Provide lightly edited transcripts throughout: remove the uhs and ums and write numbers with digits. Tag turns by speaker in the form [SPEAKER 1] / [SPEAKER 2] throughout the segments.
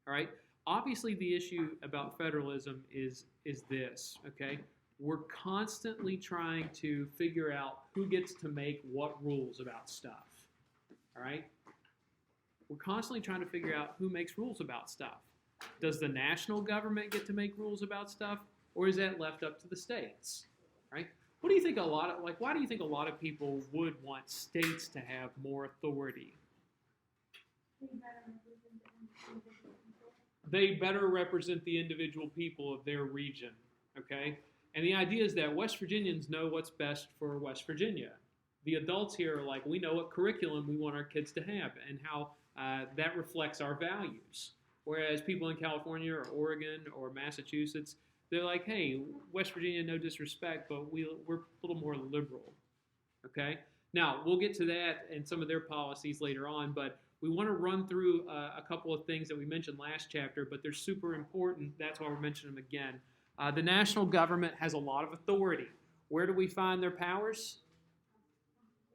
[SPEAKER 1] All right. Obviously, the issue about federalism is this. Okay, we're constantly trying to figure out who gets to make what rules about stuff. All right. We're constantly trying to figure out who makes rules about stuff. Does the national government get to make rules about stuff, or is that left up to the states? Right? What do you think why do you think a lot of people would want states to have more authority? They better represent the individual people of their region, okay? And the idea is that West Virginians know what's best for West Virginia. The adults here are like, we know what curriculum we want our kids to have and how that reflects our values. Whereas people in California or Oregon or Massachusetts, they're like, hey, West Virginia, no disrespect, but we're a little more liberal, okay? Now, we'll get to that and some of their policies later on, but we want to run through a couple of things that we mentioned last chapter, but they're super important. That's why we're mentioning them again. The national government has a lot of authority. Where do we find their powers?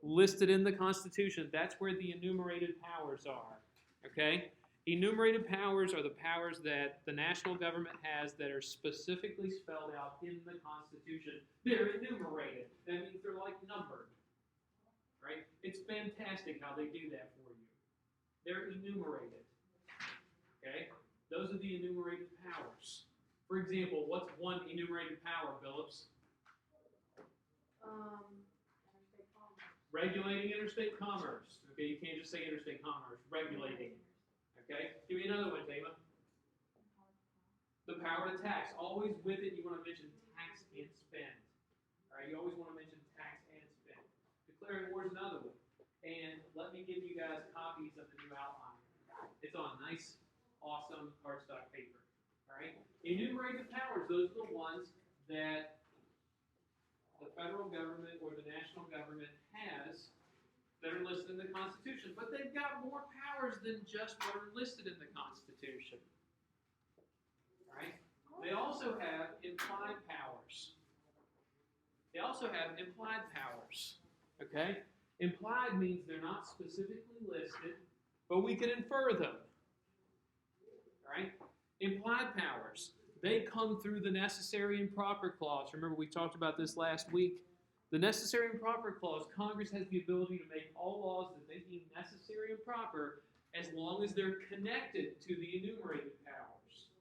[SPEAKER 1] Listed in the Constitution. That's where the enumerated powers are, okay? Enumerated powers are the powers that the national government has that are specifically spelled out in the Constitution. They're enumerated. That means they're like numbered, right? It's fantastic how they do that for you. They're enumerated, okay? Those are the enumerated powers. For example, what's one enumerated power, Phillips?
[SPEAKER 2] Interstate commerce.
[SPEAKER 1] Regulating interstate commerce. Okay, you can't just say interstate commerce. Regulating. Okay, give me another one, Tama. The power to tax. Always with it, you want to mention tax and spend. All right, you always want to mention tax and spend. Declaring war is another one. And let me give you guys copies of the new outline. It's on nice, awesome cardstock paper. All right, enumerated powers. Those are the ones that the federal government or the national government has that are listed in the Constitution, but they've got more powers than just what are listed in the Constitution. All right? They also have implied powers. Okay? Implied means they're not specifically listed, but we can infer them. All right? Implied powers. They come through the necessary and proper clause. Remember, we talked about this last week. The necessary and proper clause, Congress has the ability to make all laws that they deem necessary and proper as long as they're connected to the enumerated powers.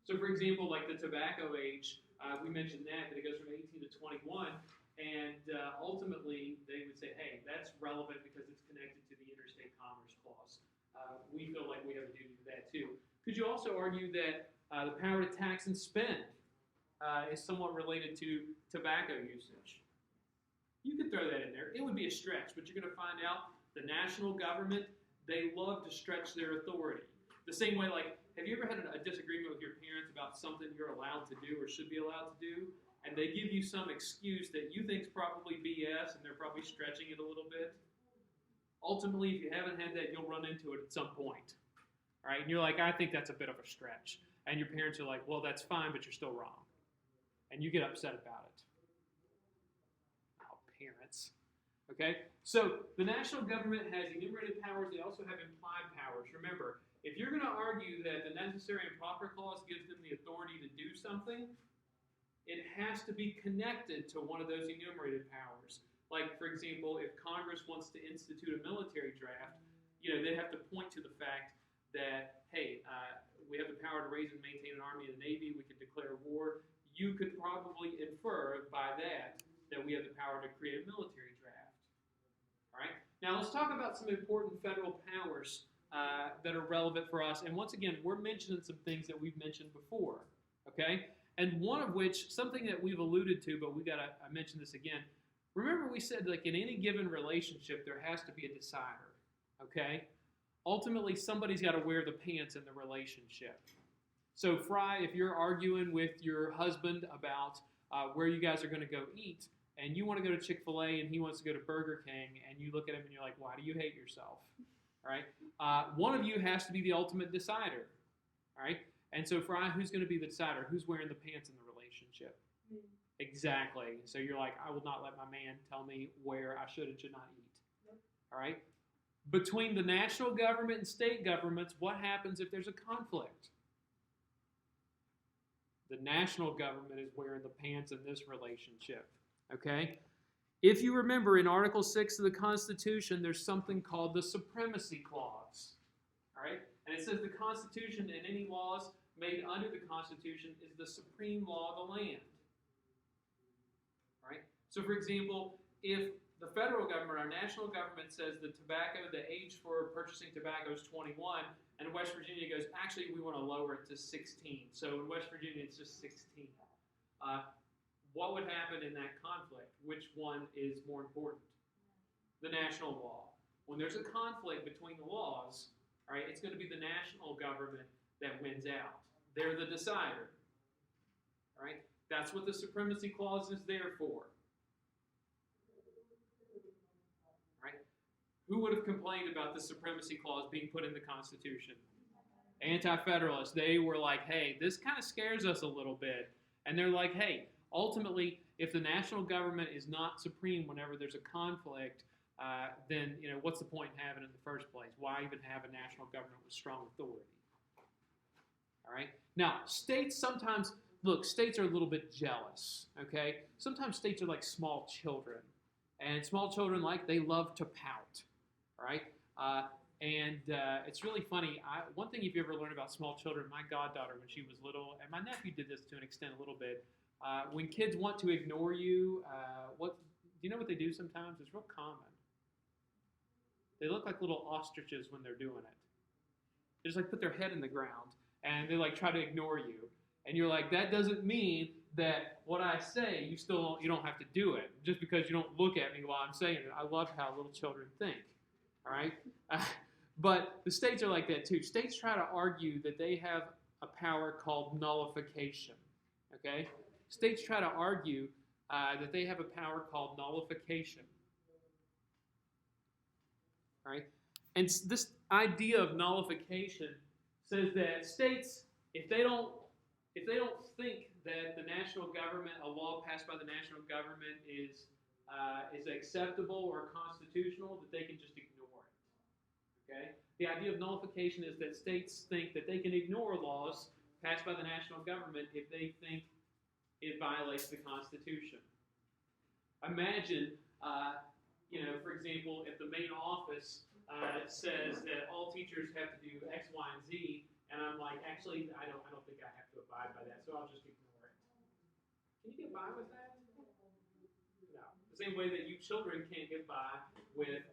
[SPEAKER 1] So, for example, like the tobacco age, we mentioned that it goes from 18 to 21, and ultimately they would say, hey, that's relevant because it's connected to the interstate commerce clause. We feel like we have a duty to that too. Could you also argue that the power to tax and spend is somewhat related to tobacco usage? You could throw that in there. It would be a stretch, but you're going to find out the national government, they love to stretch their authority. The same way, like, have you ever had a disagreement with your parents about something you're allowed to do or should be allowed to do, and they give you some excuse that you think is probably BS and they're probably stretching it a little bit? Ultimately, if you haven't had that, you'll run into it at some point. All right, and you're like, I think that's a bit of a stretch. And your parents are like, well, that's fine, but you're still wrong. And you get upset about it. Oh, parents. Okay? So the national government has enumerated powers. They also have implied powers. Remember, if you're going to argue that the necessary and proper clause gives them the authority to do something, it has to be connected to one of those enumerated powers. Like, for example, if Congress wants to institute a military draft, they have to point to the fact that, hey, we have the power to raise and maintain an army and a navy. We can declare war. You could probably infer by that we have the power to create a military draft. All right? Now, let's talk about some important federal powers that are relevant for us. And once again, we're mentioning some things that we've mentioned before. Okay? And one of which, something that we've alluded to, but I mention this again. Remember we said, like, in any given relationship, there has to be a decider. Okay? Ultimately, somebody's got to wear the pants in the relationship. So, Fry, if you're arguing with your husband about where you guys are going to go eat, and you want to go to Chick-fil-A and he wants to go to Burger King, and you look at him and you're like, why do you hate yourself? All right? One of you has to be the ultimate decider. All right? And so, Fry, who's going to be the decider? Who's wearing the pants in the relationship?
[SPEAKER 2] Me.
[SPEAKER 1] Exactly. So you're like, I will not let my man tell me where I should and should not eat.
[SPEAKER 2] Yep.
[SPEAKER 1] All right? Between the national government and state governments, what happens if there's a conflict? The national government is wearing the pants in this relationship. Okay? If you remember in Article 6 of the Constitution, there's something called the Supremacy Clause. All right? And it says the Constitution and any laws made under the Constitution is the supreme law of the land. All right? So, for example, if the federal government, our national government says the age for purchasing tobacco is 21, and West Virginia goes, actually, we want to lower it to 16. So in West Virginia, it's just 16. What would happen in that conflict? Which one is more important? The national law. When there's a conflict between the laws, all right, it's going to be the national government that wins out. They're the decider. All right? That's what the Supremacy Clause is there for. Right? Who would have complained about the Supremacy Clause being put in the Constitution? Anti-Federalists. They were like, hey, this kind of scares us a little bit. And they're like, hey, ultimately, if the national government is not supreme whenever there's a conflict, then what's the point in having it in the first place? Why even have a national government with strong authority? All right? Now, states sometimes, states are a little bit jealous, okay? Sometimes states are like small children. And small children, they love to pout, all right? It's really funny. One thing if you ever learn about small children, my goddaughter, when she was little, and my nephew did this to an extent a little bit, when kids want to ignore you, do you know what they do sometimes? It's real common. They look like little ostriches when they're doing it. They just put their head in the ground, and they try to ignore you. And you're like, that doesn't mean that what I say, you don't have to do it just because you don't look at me while I'm saying it. I love how little children think, all right? But the states are like that too. States try to argue that they have a power called nullification, okay? States try to argue that they have a power called nullification, all right? And this idea of nullification says that states, if they don't think that the national government, a law passed by the national government is acceptable or constitutional, that they can just ignore it. Okay? The idea of nullification is that states think that they can ignore laws passed by the national government if they think it violates the Constitution. Imagine, for example, if the main office says that all teachers have to do X, Y, and Z, and I'm like, actually, I don't think I have to abide by that, so I'll just ignore it. Can you get by with that? No. The same way that you children can't get by with,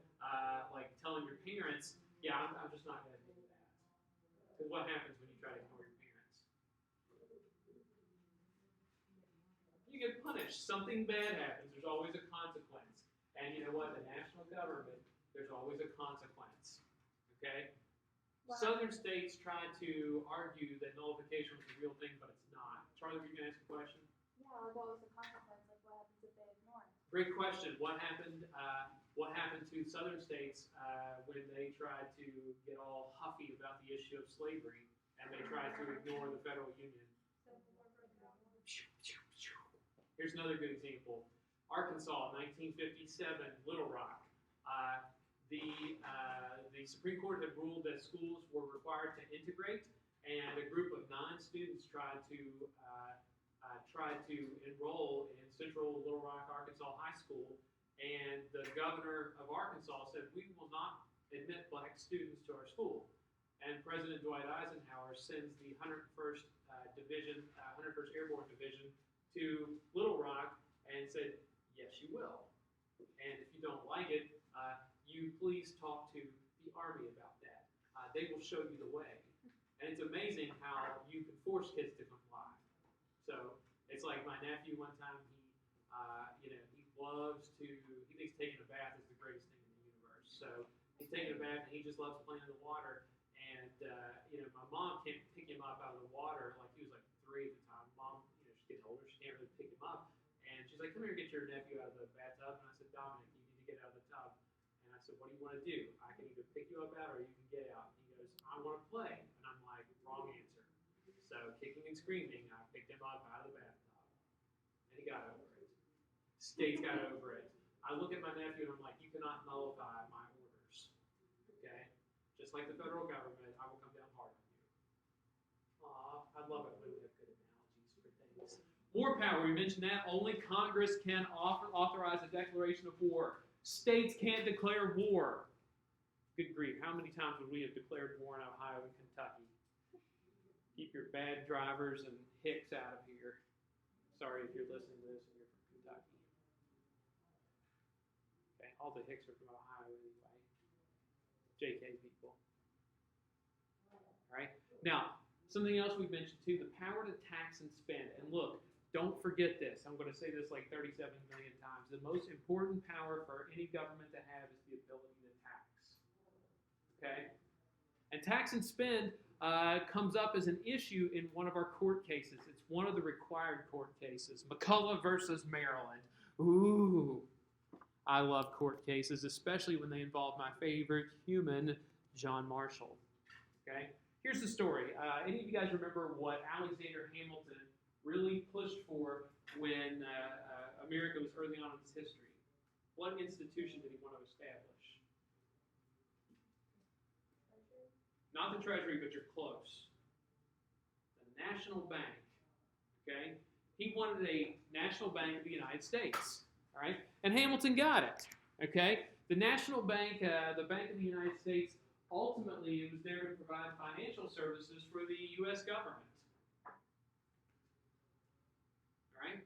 [SPEAKER 1] telling your parents, yeah, I'm just not going to do that. Because what happens when you try to ignore your parents? You get punished. Something bad happens. There's always a consequence. And you know what? The national government, there's always a consequence. Okay? Wow. Southern states try to argue that nullification was a real thing, but it's not. Charlie, were you going to ask a question?
[SPEAKER 2] Yeah, what was the consequence? What happens if they ignore it?
[SPEAKER 1] Great question. What happened to Southern states when they tried to get all huffy about the issue of slavery and they tried to ignore the federal union? Here's another good example. Arkansas, 1957, Little Rock. The Supreme Court had ruled that schools were required to integrate, and a group of 9 students tried to enroll in Central Little Rock, Arkansas High School, and the governor of Arkansas said, we will not admit black students to our school. And President Dwight Eisenhower sends the 101st Division, 101st Airborne Division to Little Rock and said, yes, you will. And if you don't like it, you please talk to the Army about that. They will show you the way. And it's amazing how you can force kids to comply. So it's like my nephew one time, he thinks taking a bath is the greatest thing in the universe. So he's taking a bath and he just loves playing in the water. And, my mom can't pick him up out of the water. He was 3 at the time. Mom, she's getting older. She can't really pick him up. And she's like, come here and get your nephew out of the bathtub. And I said, Dominic, you need to get out of the tub. And I said, what do you want to do? I can either pick you up out or you can get out. And he goes, I want to play. And I'm like, wrong answer. So kicking and screaming, I picked him up out of the bathtub. And he got over it. States got over it. I look at my nephew and I'm like, you cannot nullify my orders. just like the federal government, I will come down hard on you. I love it when we have good analogies for things. War power, we mentioned that. Only Congress can authorize a declaration of war. States can't declare war. Good grief, how many times would we have declared war in Ohio and Kentucky? Keep your bad drivers and hicks out of here. Sorry if you're listening to this and you're from Kentucky. Okay, all the hicks are from Ohio anyway. JK people. All right. Now, something else we mentioned too, the power to tax and spend. And look, don't forget this. I'm going to say this like 37 million times. The most important power for any government to have is the ability to tax. Okay? And tax and spend comes up as an issue in one of our court cases. It's one of the required court cases, McCullough versus Maryland. Ooh, I love court cases, especially when they involve my favorite human, John Marshall. Okay, here's the story. Any of you guys remember what Alexander Hamilton really pushed for when America was early on in its history? What institution did he want to establish? Not the Treasury, but you're close. The National Bank. Okay? He wanted a National Bank of the United States. All right? And Hamilton got it. Okay? The National Bank, the Bank of the United States, ultimately it was there to provide financial services for the U.S. government. All right?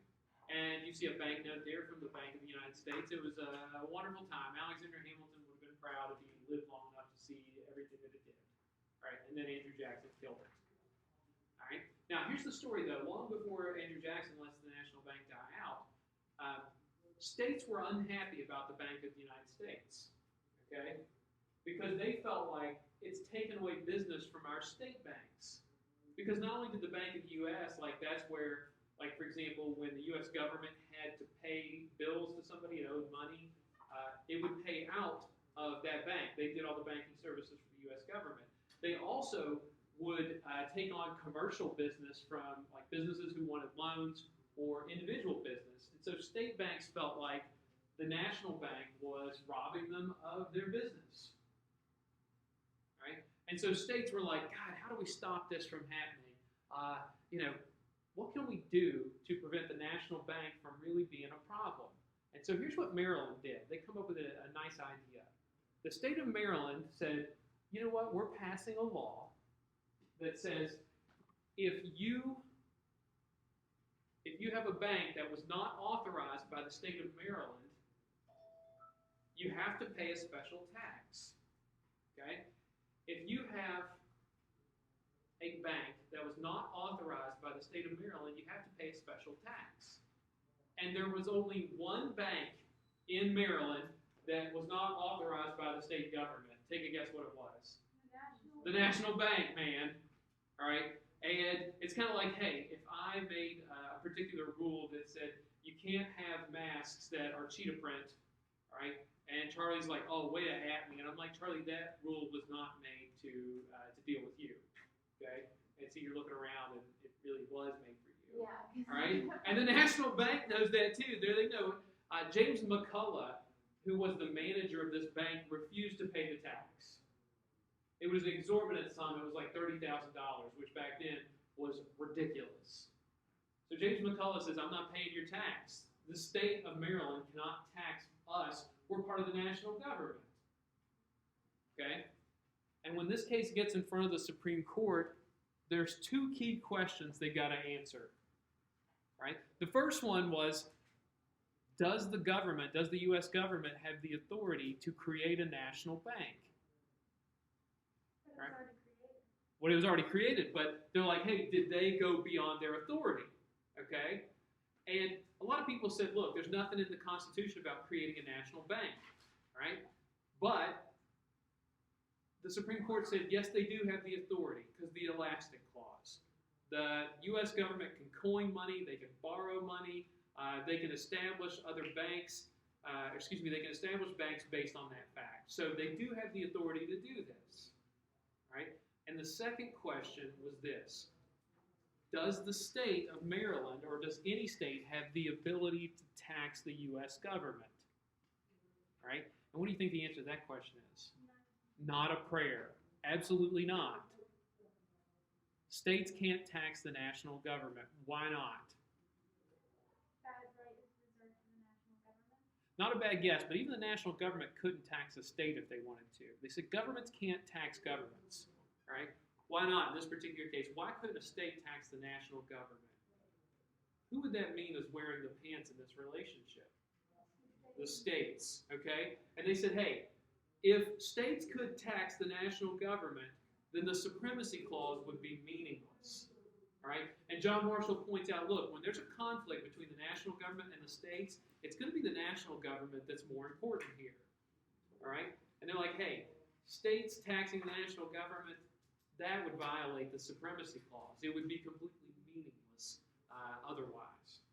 [SPEAKER 1] And you see a banknote there from the Bank of the United States. It was a wonderful time. Alexander Hamilton would have been proud if he lived long enough to see everything that it did. All right, and then Andrew Jackson killed it. All right. Now here's the story, though. Long before Andrew Jackson lets the National Bank die out, states were unhappy about the Bank of the United States. Okay, because they felt like it's taken away business from our state banks. Because not only did the Bank of the U.S. that's where, for example, when the U.S. government had to pay bills to somebody that owed money, it would pay out of that bank. They did all the banking services for the U.S. government. They also would take on commercial business from businesses who wanted loans or individual business. And so state banks felt like the national bank was robbing them of their business. Right? And so states were like, God, how do we stop this from happening? What can we do to prevent the national bank from really being a problem? And so here's what Maryland did. They come up with a nice idea. The state of Maryland said, you know what, we're passing a law that says if you have a bank that was not authorized by the state of Maryland, you have to pay a special tax. Okay? If you have a bank that was not authorized by the state of Maryland, you have to pay a special tax. And there was only one bank in Maryland that was not authorized by the state government. Take a guess what it was. The National Bank, man. All right? And it's kind of like, hey, if I made a particular rule that said you can't have masks that are cheetah print, all right? And Charlie's like, oh, way to at me. And I'm like, Charlie, that rule was not made to deal with you. Okay? And so you're looking around and it really was made for you.
[SPEAKER 2] Yeah.
[SPEAKER 1] All right? And the National Bank knows that too. There they know. James McCullough, who was the manager of this bank, refused to pay the tax. It was an exorbitant sum. It was like $30,000, which back then was ridiculous. So James McCullough says, I'm not paying your tax. The state of Maryland cannot tax us. We're part of the national government. Okay? And when this case gets in front of the Supreme Court, there's two key questions they got to answer. Right? The first one was, does the U.S. government have the authority to create a national bank? Right? Well, it was already created, but they're like, hey, did they go beyond their authority? Okay? And a lot of people said, look, there's nothing in the Constitution about creating a national bank, right? But the Supreme Court said, yes, they do have the authority because the Elastic Clause. The U.S. government can coin money, they can borrow money, they can establish other banks, they can establish banks based on that fact. So they do have the authority to do this, right? And the second question was this. Does the state of Maryland, or does any state, have the ability to tax the U.S. government? All right? And what do you think the answer to that question is? Not a prayer. Absolutely not. States can't tax the national government. Why not?
[SPEAKER 2] That right is reserved for the national government.
[SPEAKER 1] Not a bad guess, but even the national government couldn't tax a state if they wanted to. They said governments can't tax governments, right? Why not in this particular case? Why couldn't a state tax the national government? Who would that mean is wearing the pants in this relationship? The states, okay? And they said, hey, if states could tax the national government, then the supremacy clause would be meaningless. All right? And John Marshall points out, look, when there's a conflict between the national government and the states, it's going to be the national government that's more important here. All right? And they're like, hey, states taxing the national government, that would violate the supremacy clause. It would be completely meaningless otherwise.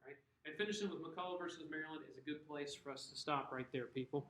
[SPEAKER 1] All right? And finishing with McCullough versus Maryland is a good place for us to stop right there, people.